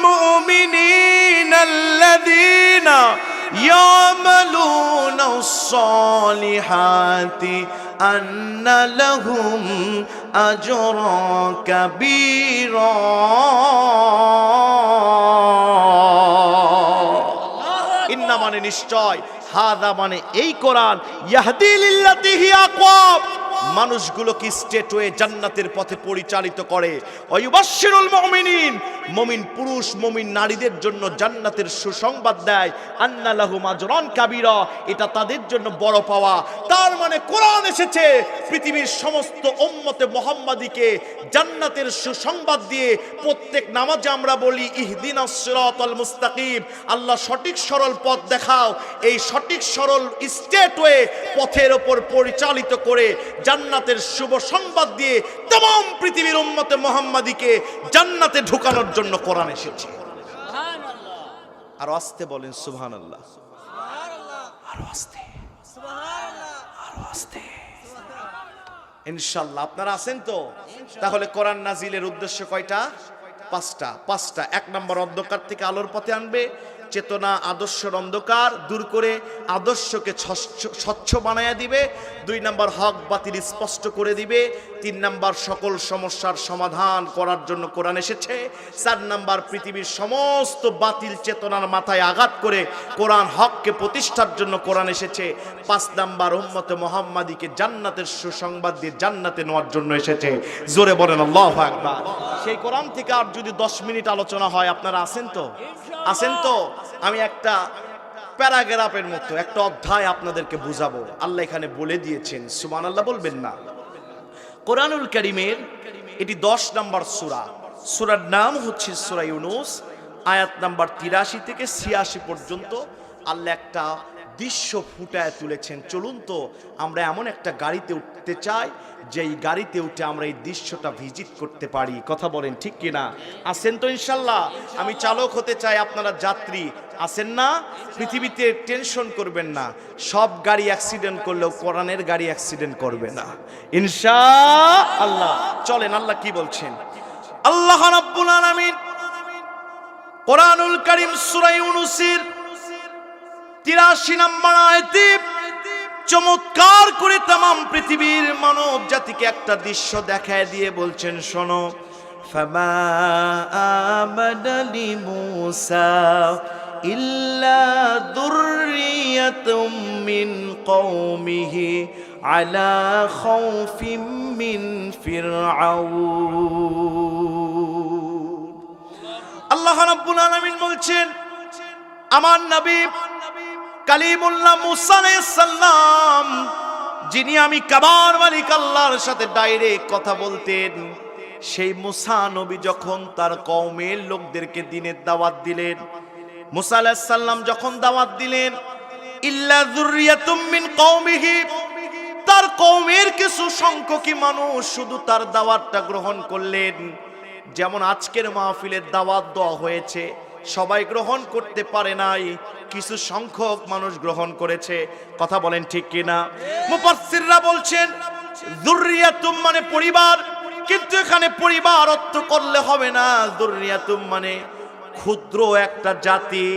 মুমিনিন আল্লাযীনা ইয়ামালুনাস সালিহাতি আন্না লাহুম আজরান কাবীরা। ইন্না মানে নিশ্চয়, হাদা মানে এই কোরআন, ইয়াহদি লিল্লাতী হিয়া আকওয়াম, মানুষগুলোকে স্ট্রেট ওয়ে জান্নাতের পথে পরিচালিত করে। ওয়ায়ুবাশশিরুল মুমিনিন, মুমিন পুরুষ মুমিন নারীদের জন্য জান্নাতের সুসংবাদ দেয়। আন্না লাহুম আজরান কাবীরা, এটা তাদের জন্য বড় পাওয়া। তার মানে কোরআন এসেছে পৃথিবীর সমস্ত উম্মতে মুহাম্মাদিকে জান্নাতের সুসংবাদ দিয়ে। প্রত্যেক নামাজে আমরা বলি, ইহদিনাস সিরাতাল মুস্তাকিম, আল্লাহ সঠিক সরল পথ দেখাও। এই সঠিক সরল স্ট্রেট ওয়ে পথের ওপর পরিচালিত করে জান্নাতের শুভ সংবাদ দিয়ে तमाम পৃথিবীর উম্মতে মুহাম্মাদিকে জান্নাতে ঢোকানোর জন্য কোরআন এসেছে। সুবহানাল্লাহ। আর আস্তে বলেন সুবহানাল্লাহ। সুবহানাল্লাহ। আর আস্তে সুবহানাল্লাহ। আর আস্তে ইনশাআল্লাহ। আপনারা আছেন তো? তাহলে কোরআন নাজিলের উদ্দেশ্য কয়টা? 5টা। 1 নম্বর, অন্ধকার থেকে আলোর পথে আনবে, চেতনা আদর্শের অন্ধকার দূর করে আদর্শকে স্বচ্ছ বানায়া দিবে। 2 নম্বর, হক বাতিল স্পষ্ট করে দিবে। 3 নম্বর, সকল সমস্যার সমাধান করার জন্য কোরআন এসেছে। 4 নম্বর, পৃথিবীর সমস্ত বাতিল চেতনার মাথায় আঘাত করে কোরআন হককে প্রতিষ্ঠার জন্য কোরআন এসেছে। 5 নম্বর, উম্মতে মুহাম্মাদিকে জান্নাতের সুসংবাদ দিয়ে জান্নাতে নেওয়ার জন্য এসেছে। জোরে বলেন আল্লাহু আকবার। সেই কোরআন থেকে আর যদি 10 মিনিট আলোচনা হয়, আপনারা আছেন তো? আছেন তো? আমি একটা প্যারাগ্রাফের মতো একটা অধ্যায় আপনাদেরকে বুঝাবো। আল্লাহ এখানে বলে দিয়েছেন, সুবহানাল্লাহ বলবেন না? কোরআনুল কারীমের এটি 10 নম্বর সূরা। সূরার নাম হচ্ছে সূরা ইউনূস। আয়াত নাম্বার 83 থেকে 86 পর্যন্ত আল্লাহ একটা দৃশ্য ফুটায় তুলেছেন। চলুন তো আমরা এমন একটা গাড়িতে উঠতে চাই, যেই গাড়িতে উঠে আমরা এই দৃশ্যটা ভিজিট করতে পারি। কথা বলেন ঠিক কিনা? আছেন তো ইনশাল্লাহ? আমি চালক হতে চাই, আপনারা যাত্রী আছেন না? পৃথিবীতে টেনশন করবেন না, সব গাড়ি অ্যাক্সিডেন্ট করলেও কোরআনের গাড়ি অ্যাক্সিডেন্ট করবে না ইনশাআল্লাহ। চলেন, আল্লাহ কি বলছেন? আল্লাহ রাব্বুল আলামিন কোরআনুল কারীম সূরা ইউনূসের 83 নম্বর আয়াতে চমৎকার করে तमाम পৃথিবীর মানব জাতিকে একটা দৃশ্য দেখায় দিয়ে বলছেন, শোনো, ফামা আমানা লিমূসা ইল্লা যুররিয়াতুম মিন কওমিহি আলা খাউফিম মিন ফিরআউন। আল্লাহ রাব্বুল আলামিন বলছেন, আমার নবী কালিমুল্লাহ মুসা আলাইহিস সালাম, যিনি আমি কাবার মালিক আল্লাহর সাথে ডাইরেক্ট কথা বলতেন, সেই মুসা নবী যখন তার কওমের লোকদেরকে দ্বীনের দাওয়াত দিলেন, মুসা আলাইহিস সালাম যখন দাওয়াত দিলেন, ইল্লা যুররিয়াতুম মিন কওমিহি, তার কওমের কিছু সংখ্যকই মানুষ শুধু তার দাওয়াতটা গ্রহণ করলেন। যেমন আজকের মাহফিলের দাওয়াত দেওয়া হয়েছে, সবাই গ্রহণ করতে পারে নাই, কিছু সংখ্যক মানুষ গ্রহণ করেছে। কথা বলেন ঠিক কিনা? মুফাসসিররা বলছেন যুররিয়াতুম মানে পরিবার, কিন্তু এখানে পরিবার অর্থ করলে হবে না, যুররিয়াতুম মানে ক্ষুদ্র একটা জাতি।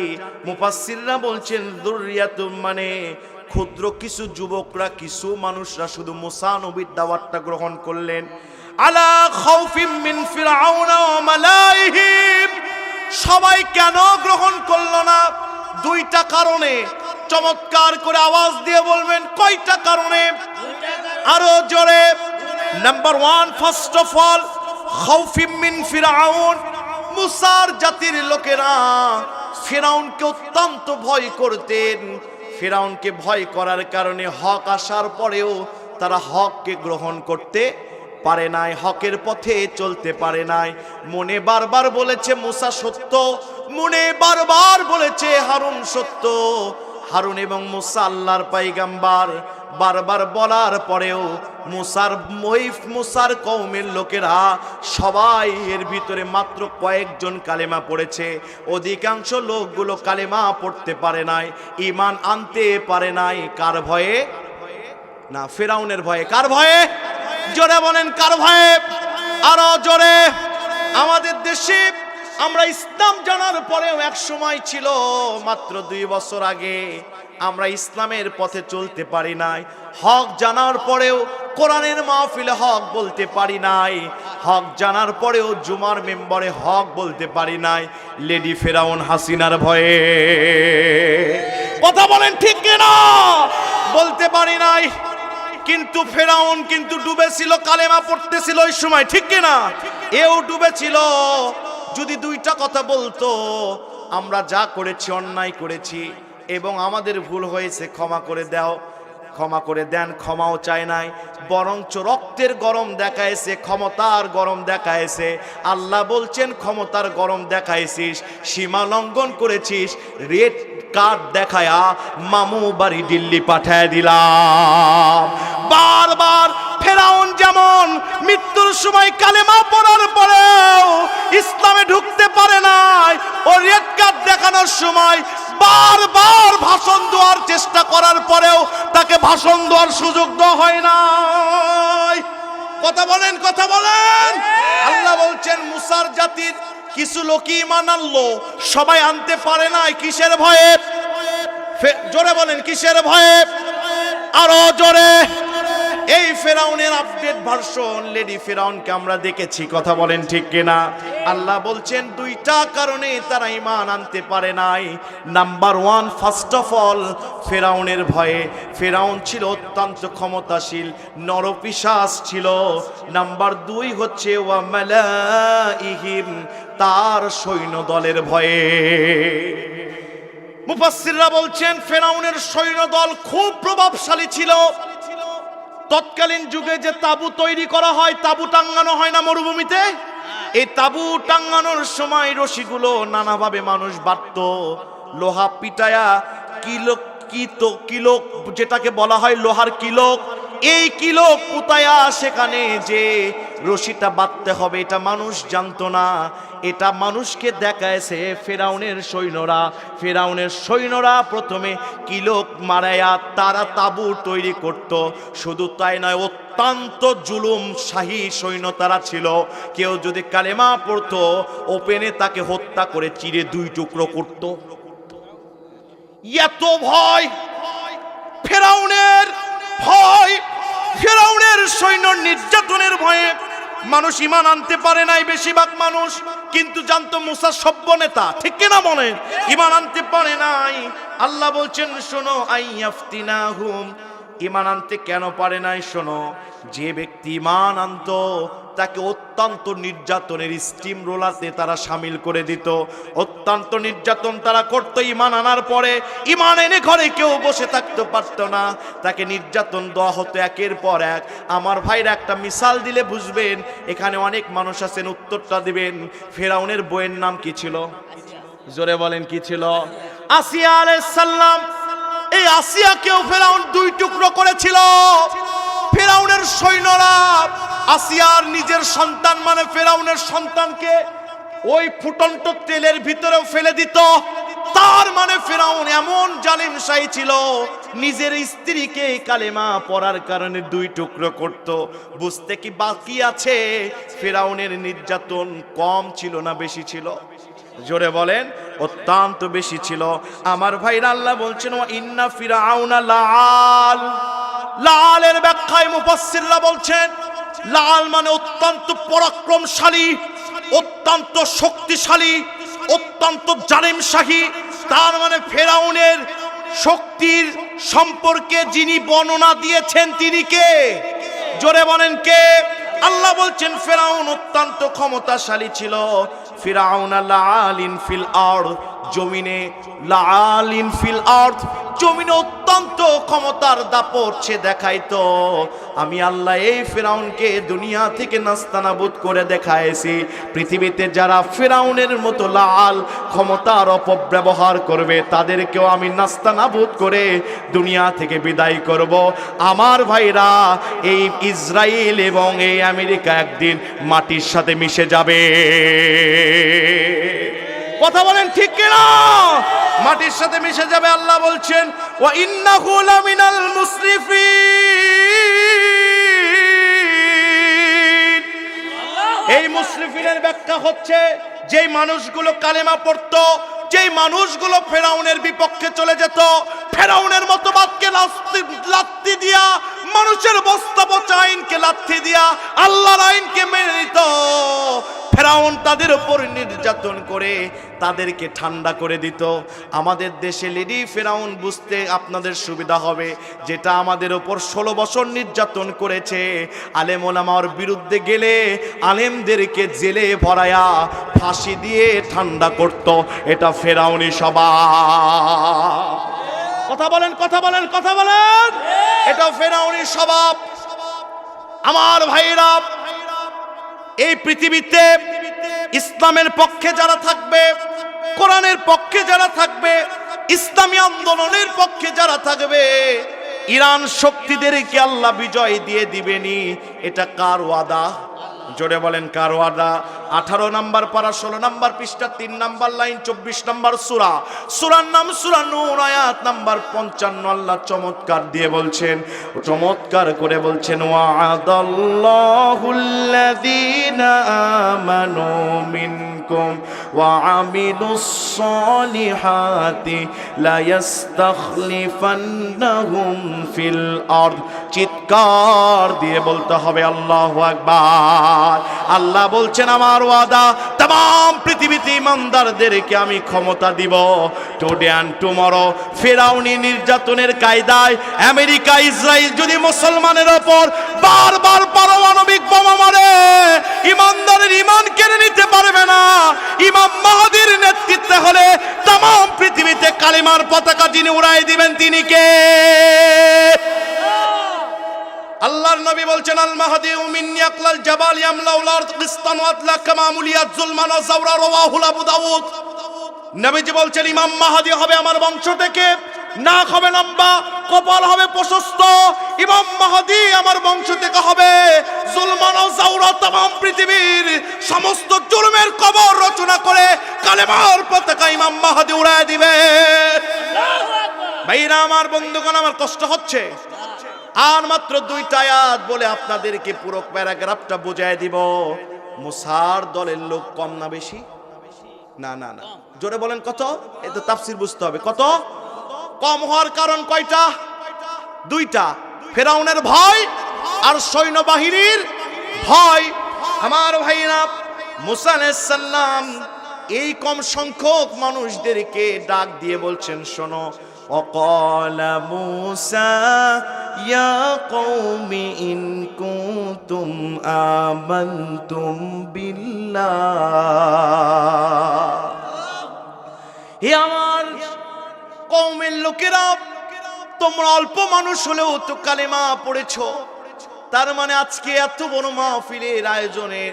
মুফাসসিররা বলছেন যুররিয়াতুম মানে ক্ষুদ্র কিছু যুবকরা, কিছু মানুষরা শুধু মুসা নবীর দাওয়াতটা গ্রহণ করলেন। আলা খাউফিম মিন ফিরআউন ওয়া মালাইহি, সবাই কেন গ্রহণ করলো না? দুইটা কারণে। চমৎকার করে আওয়াজ দিয়ে বলবেন কয়টা কারণে? আরো জোরে। নাম্বার 1, ফার্স্ট অফ অল খাউফিম মিন ফিরআউন, মুসার জাতির লোকেরা ফিরআউনকে অত্যন্ত ভয় করতেন। ফিরআউনকে ভয় করার কারণে হক আসার পরেও তারা হককে গ্রহণ করতে পারে নাই, হকের পথে চলতে পারে নাই। মনে বারবার বলেছে মুসা সত্য, মনে বারবার বলেছে হারুন সত্য, হারুন এবং মুসা আল্লাহর পয়গম্বর। বারবার বলার পরেও মুসার কওমের লোকেরা সবাই এর ভিতরে মাত্র কয়েকজন কালেমা পড়েছে, অধিকাংশ লোকগুলো কালেমা পড়তে পারে নাই, ঈমান আনতে পারে নাই। কার ভয়ে? না, ফিরআউনের ভয়ে। কার ভয়ে? জোরে বলেন কার ভয়ে? আরো জোরে। আমাদের দেশে আমরা ইসলাম জানার পরেও এক সময় ছিল, মাত্র 2 বছর আগে আমরা ইসলামের পথে চলতে পারি নাই। হক জানার পরেও কোরআনের মাহফিলে হক বলতে পারি নাই, হক জানার পরেও জুমার মেম্বারে হক বলতে পারি নাই, লেডি ফিরআউন হাসিনার ভয়ে। কথা বলেন ঠিক কিনা? বলতে পারি নাই। কিন্তু ফিরআউন কিন্তু ডুবেছিল, কালেমা পড়তেছিল ওই সময়, ঠিক কিনা? এও ডুবেছিল। যদি দুইটা কথা বলতো, আমরা যা করেছি অন্যায় করেছি এবং আমাদের ভুল হয়েছে, ক্ষমা করে দাও, ক্ষমা করে দেন, ক্ষমাও চায় নাই, বরঞ্চ রক্তের গরম দেখাইছে, ক্ষমতার গরম দেখাইছে। আল্লাহ বলছেন ক্ষমতার গরম দেখাইছিস, সীমা লঙ্ঘন করেছিস, রেড কার্ড দেখায়া মামু বাড়ি দিল্লি পাঠায় দিলাম। বারবার ফিরআউন যেমন মৃত্যুর সময় কালেমা পড়ার পরেও ইসলামে ঢুকতে পারে নাই, ও রেড কার্ড দেখানোর সময় বারবার ভাষণ দেওয়ার চেষ্টা করার পরেও তাকে ভাষণ দেওয়ার সুযোগ দেওয়া হয় নাই। কথা বলেন, কথা বলেন। আল্লাহ বলছেন মুসার জাতির কিছু লোক ঈমান আনলো, সবাই আনতে পারে নাই। কিসের ভয়ে? জোরে বলেন কিসের ভয়ে? আরো জোরে। এই ফিরআউনের আপডেট ভার্সন লেডি ফিরআউনকে আমরা দেখেছি। কথা বলেন ঠিক কিনা? আল্লাহ বলছেন দুইটা কারণে তারা ঈমান আনতে পারে নাই। নাম্বার 1, ফার্স্ট অফ অল ফিরআউনের ভয়ে। ফিরআউন ছিল অত্যন্ত ক্ষমতাশীল, নরপিশাচ ছিল। নাম্বার 2 হচ্ছে ওয়া মালাইহিম, তার সৈন্য দলের ভয়ে। মুফাসসিররা বলছেন ফিরআউনের সৈন্য দল খুব প্রভাবশালী ছিল। তৎকালীন যুগে যে তাবু তৈরি করা হয়, তাবু টাঙ্গানো হয় না মরুভূমিতে, এই তাবু টাঙ্গানোর সময় রশিগুলো নানাভাবে মানুষ বাঁধত, লোহা পিটায়া কিলোক যেটাকে বলা হয় লোহার কিলোক, এই কিলোক পুতায়া সেখানে যে রশিটা বাঁধতে হবে এটা মানুষ জানতো না। এটা মানুষকে দেখাইছে ফিরআউনের সৈন্যরা। ফিরআউনের সৈন্যরা প্রথমে কিলোক মারায়া তারা তাবু তৈরি করত। শুধু তাই নয়, অত্যন্ত জুলুম শাহী সৈন্য তারা ছিল। কেউ যদি কালেমা পড়তো, ওপেনে তাকে হত্যা করে চিরে 2 টুকরো করত। এত ভয় ফিরআউনের, ভয় ফিরআউনের সৈন্য নির্যাতনের ভয়ে মানুষ ঈমান আনতে পারে নাই বেশিরভাগ মানুষ। কিন্তু জানতো মুসা সভ্য নেতা, ঠিক কিনা বলেন? ঈমান আনতে পারে নাই। আল্লাহ বলছেন শোনো, আইয়াফতিনাহুম, ঈমান আনতে কেন পারে নাই? শোনো, যে ব্যক্তি ঈমান আনতো তাকে অত্যন্ত নির্যাতনের স্টিম রোলাতে তারা সামিল করে দিত। অত্যন্ত নির্যাতন তারা করত। ঈমান আনার পরে ঈমান এনে ঘরে কেউ বসে থাকতে পারত না, তাকে নির্যাতন দেওয়া হতো একের পর এক। আমার ভাইরা একটা মিসাল দিলে বুঝবেন, এখানে অনেক মানুষ আছেন, উত্তরটা দিবেন। ফিরআউনের বইয়ের নাম কি ছিল? জোরে বলেন কি ছিল? আসিয়া আলাইহিস সালাম। এই আসিয়াকেও ফেরাউন দুই টুকরো করেছিল। ফেরাউনের সৈন্যরা আসিয়ার নিজের সন্তান মানে ফেরাউনের সন্তানকে ওই ফুটন্ত তেলের ভিতরেও ফেলে দিত। তার মানে ফেরাউন এমন জালিম শাহী ছিল, নিজের স্ত্রীকে কালেমা পড়ার কারণে দুই টুকরো করত। বুঝতে কি বাকি আছে? ফেরাউনের নির্যাতন কম ছিল না বেশি ছিল? জোরে বলেন, অত্যন্ত বেশি ছিল। আমার ভাইরা, আল্লাহ বলছেন ওয়া ইন্না ফিরাউনা লাআল। লাআলের ব্যাখ্যায় মুফাসসিররা বলছেন লাআল মানে অত্যন্ত পরাক্রমশালী, অত্যন্ত শক্তিশালী, অত্যন্ত জালিম শাহী। তার মানে ফেরাউনের শক্তির সম্পর্কে যিনি বর্ণনা দিয়েছেন তিনি কে? জোরে বলেন কে? আল্লাহ বলছেন ফেরাউন অত্যন্ত ক্ষমতাশালী ছিল। ফিরাউন লাআলিন ফিল আরদ, জমিনে লাআলিন ফিল আরদ, জমিনে অত্যন্ত ক্ষমতার দাপট সে দেখাইতো। আমি আল্লাহ এই ফেরাউনকে দুনিয়া থেকে নাস্তানাবুদ করে দেখাইছি। পৃথিবীতে যারা ফেরাউনের মতো লাল ক্ষমতার অপব্যবহার করবে তাদেরকেও আমি নাস্তানাবুদ করে দুনিয়া থেকে বিদায় করব। আমার ভাইরা, এই ইসরায়েল এবং এই আমেরিকা একদিন মাটির সাথে মিশে যাবে। কথা বলেন ঠিক কিনা? মাটির সাথে মিশে যাবে। আল্লাহ বলছেন ওয়া ইন্নাহু লামিনাল মুসরিফিন। এই মুসরিফিনের ব্যাখ্যা হচ্ছে যেই মানুষগুলো কালেমা পড়তো, যেই মানুষগুলো ফেরাউনের বিপক্ষে চলে যেত, ফেরাউনের মতবাদকে লাথি দিয়া, মানুষের বস্তা পচা আইনকে লাথি দিয়া আল্লাহর আইনকে মেনে নিত, ফেরাউন তাদের উপর নির্যাতন করে তাদেরকে ঠান্ডা করে দিত। আমাদের দেশে লেডি ফেরাউন বুঝতে আপনাদের সুবিধা হবে, যেটা আমাদের উপর 16 বছর নির্যাতন করেছে। আলেম ওলামার বিরুদ্ধে গেলে আলেমদেরকে জেলে ভরায়া ফাঁসি দিয়ে ঠান্ডা করত। এটা ফেরাউনি স্বভাব। কথা বলেন, কথা বলেন, কথা বলেন। এটা ফেরাউনি স্বভাব। আমার ভাইরা, এই পৃথিবীতে ইসলামের পক্ষে যারা থাকবে, কোরআনের পক্ষে যারা থাকবে, ইসলামী আন্দোলনের পক্ষে যারা থাকবে, ইরান শক্তিদেরকে আল্লাহ বিজয় দিয়ে দিবেনি। এটা কার ওয়াদা? জোরে বলেন, কার ওয়াদা? 18 নম্বর পারা 16 নম্বর পৃষ্ঠা 3 নম্বর লাইন 24 নম্বর সূরা। সূরার নাম সূরা নূর, আয়াত নাম্বার 55। আল্লাহ চমৎকার দিয়ে বলছেন, চমৎকার করে বলছেন ওয়া'আদাল্লাহুল্লাযীনা আমানু মিনকুম ওয়া আমিলুস সালিহাতি লা ইস্তাখলিফান্নাহুম ফিল আরদ। চিৎকার দিয়ে বলতে হবে আল্লাহু আকবার। আল্লাহ বলছেন আমার ওয়াদা, तमाम পৃথিবীতে ইমানদারদেরকে আমি ক্ষমতা দিব টুডে এন্ড টুমরো। ফেরাউনি নির্যাতনের কায়দায় আমেরিকা ইসরায়েল যদি মুসলমানের উপর বারবার পারমাণবিক বোমা মারে, ইমানদারের ঈমান কেড়ে নিতে পারবে না। ইমাম মাহদীর নেতৃত্বে হলে तमाम পৃথিবীতে কালিমার পতাকা যিনি উড়াই দিবেন তিনি কে? আল্লাহর নবী বলছেন আল মাহদী মিন ইয়াকলাল জাবাল ইয়ামলাউল আরদ কিসতান ওয়া আদলা কামা মুলিয়াত যুলমান ওয়া যাওরা। রাওয়াহু আবু দাউদ। নবীজি বলছেন ইমাম মাহদী হবে আমার বংশ থেকে, নাক হবে লম্বা, কপাল হবে প্রশস্ত। ইমাম মাহদী আমার বংশ থেকে হবে। যুলমান ও যাওরা तमाम পৃথিবীর সমস্ত জুলুমের কবর রচনা করে কালেমার পতাকা ইমাম মাহদী উড়ায় দিবে। আল্লাহু আকবার। ভাইরা আমার, বন্ধুগণ আমার, কষ্ট হচ্ছে। আর মাত্র 2টা আয়াত বলে আপনাদেরকে পুরো প্যারাগ্রাফটা বুঝায় দিব। মুসার দলের লোক কম না বেশি? না না না, জোরে বলেন কত? এই তো তাফসীর বুঝতে হবে। কত? কম হওয়ার কারণ কয়টা? 2টা। ফেরাউনের ভয় আর সৈন্যবাহিনীর ভয়। আমার ভাইরা, মুসা আলাইহিস সালাম এই কম সংখ্যক মানুষদেরকে ডাক দিয়ে বলছেন, শোনো, وقال موسى يا قوم إن كنتم آمنتم بالله। হে আমার কওমের লোকেরা, তোমরা অল্প মানুষ হলেও তো কালেমা পড়েছো। তার মানে আজকে এত বড় মাহফিলের আয়োজনে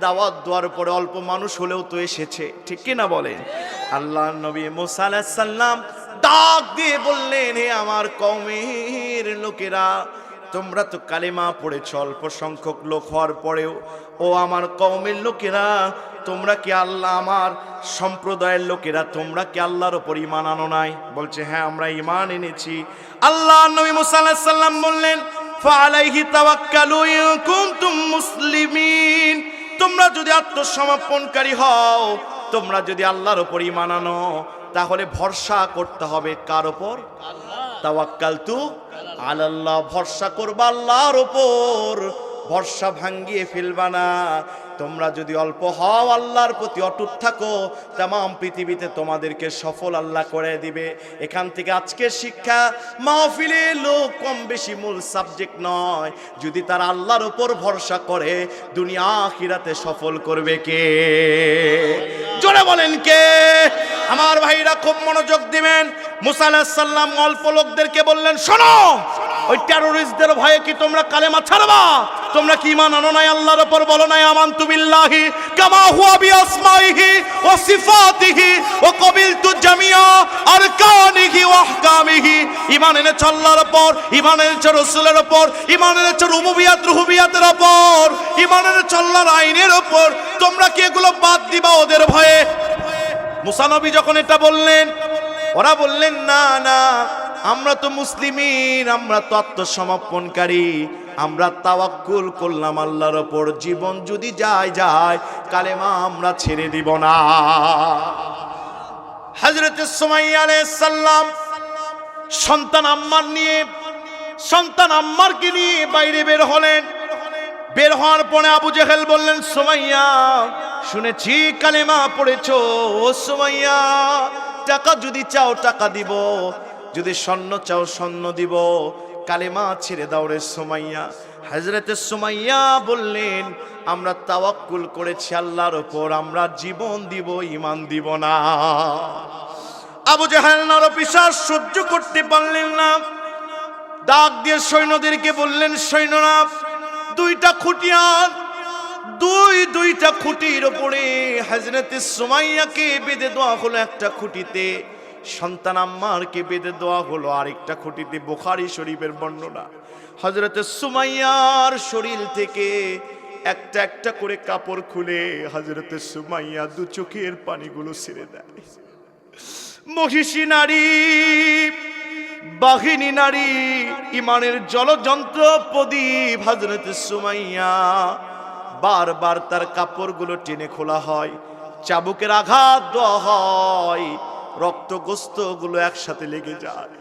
দাওয়াত দেওয়ার পরে অল্প মানুষ হলেও তো এসেছে, ঠিক কি না বলেন? আল্লাহর নবী মুসা আলাইহিস সালাম ডাক দিয়ে বললেন, হে আমার কওমের লোকেরা, তোমরা তো কালেমা পড়েছ অল্প সংখ্যক লোক হওয়ার পরেও, ও আমার কওমের লোকেরা, তোমরা কি আল্লাহ, আমার সম্প্রদায়ের লোকেরা, তোমরা কি আল্লাহর উপর ঈমান আনো নাই? বলছে হ্যাঁ, আমরা ঈমান এনেছি। আল্লাহ নবী মুসা আলাইহিস সালাম বললেন, ফাআলাইহি তাওয়াক্কালু ইন কুনতুম মুসলিমিন, তোমরা যদি আত্মসমর্পণকারী হও, তোমরা যদি আল্লাহর উপর ঈমান আনো, তাহলে ভরসা করতে হবে কার উপর? তাওয়াক্কালতু আলাল্লাহ, ভরসা করবা আল্লাহর উপর, ভরসা ভাঙ্গিয়ে ফেলবা না। তোমরা যদি অল্প হও, আল্লাহর প্রতি অটুট থাকো, তামাম পৃথিবীতে তোমাদেরকে সফল আল্লাহ করে দিবে। এখান থেকে আজকের শিক্ষা, মাহফিলে লোক কম বেশি মূল সাবজেক্ট নয়, যদি তারা আল্লাহর উপর ভরসা করে, দুনিয়া আখিরাতে সফল করবে কে? জোরে বলেন কে? আমার ভাইরা খুব মনোযোগ দিবেন। মুসা আলাইহিস সালাম অল্প লোকদেরকে বললেন, শোনো, ওই টেররিস্টদের ভয়ে কি তোমরা কালেমা ছাড়বা? তোমরা কি ঈমান আনো নাই আল্লাহর উপর? বলো নাই আমানতু বিল্লাহি কামা হুয়া বিআসমাইহি ওয়া সিফাতিহি ওয়া ক্বাবিলতু জামিআ আরকানিহি ওয়া আহকামিহি। ঈমান এনেছো আল্লাহর উপর, ঈমান এনেছো রাসূলের উপর, ঈমান এনেছো রুবুবিয়াত রুহুবিয়াতের উপর, ঈমান এনেছো আল্লাহর আইনের উপর, তোমরা কি এগুলো বাদ দিবা ওদের ভয়ে? মুসা নবী যখন এটা বললেন, ওরা বললেন, না না, আমরা তো মুসলিমিন, আমরা তো আত্মসমর্পণকারী, আমরা তাওয়াক্কুল করলাম আল্লাহর উপর, জীবন যদি যায় যায়, কালেমা আমরা ছেড়ে দিব না। হযরত সুমাইয়া আলাইহিস সালাম সন্তান আম্মারকে নিয়ে বাইরে বের হলেন। বের হওয়ার পরে আবু জেহেল বললেন, সুমাইয়া, শুনেছি কালেমা পড়েছো, ও সুমাইয়া, টাকা যদি চাও টাকা দিব, যদি স্বর্ণ চাও স্বর্ণ দিব, কালেমা ছেড়ে দাও রে সুমাইয়া। হযরতে সুমাইয়া বললেন, আমরা তাওয়াক্কুল করেছি আল্লাহর উপর, আমরা জীবন দিব, ঈমান দিব না। আবু জাহেল নরপিশাচ সহ্য করতে পারলেন না, ডাক দিয়ে সৈন্যদেরকে বললেন, সৈন্যরা, দুইটা খুঁটির উপরে হযরতে সুমাইয়াকে বেঁধে দেওয়া হলো, একটা খুঁটিতে সন্তান আম্মারকে বেঁধে দেওয়া হলো, আরেকটা খুঁটিতে। বুখারী শরীফের বর্ণনা, হযরতে সুমাইয়ার শরীর থেকে একটা একটা করে কাপড় খুলে হযরতে সুমাইয়া দু চোখের পানিগুলো ছেড়ে দেয়। মহিষী নারী, বাঘিনী নারী, ঈমানের জলযন্ত্র প্রদীপ হযরতে সুমাইয়া, বারবার তার কাপড়গুলো টেনে খোলা হয়, চাবুকের আঘাত দেওয়া হয়, রক্তগোস্ত গুলো একসাথে লেগে যায়।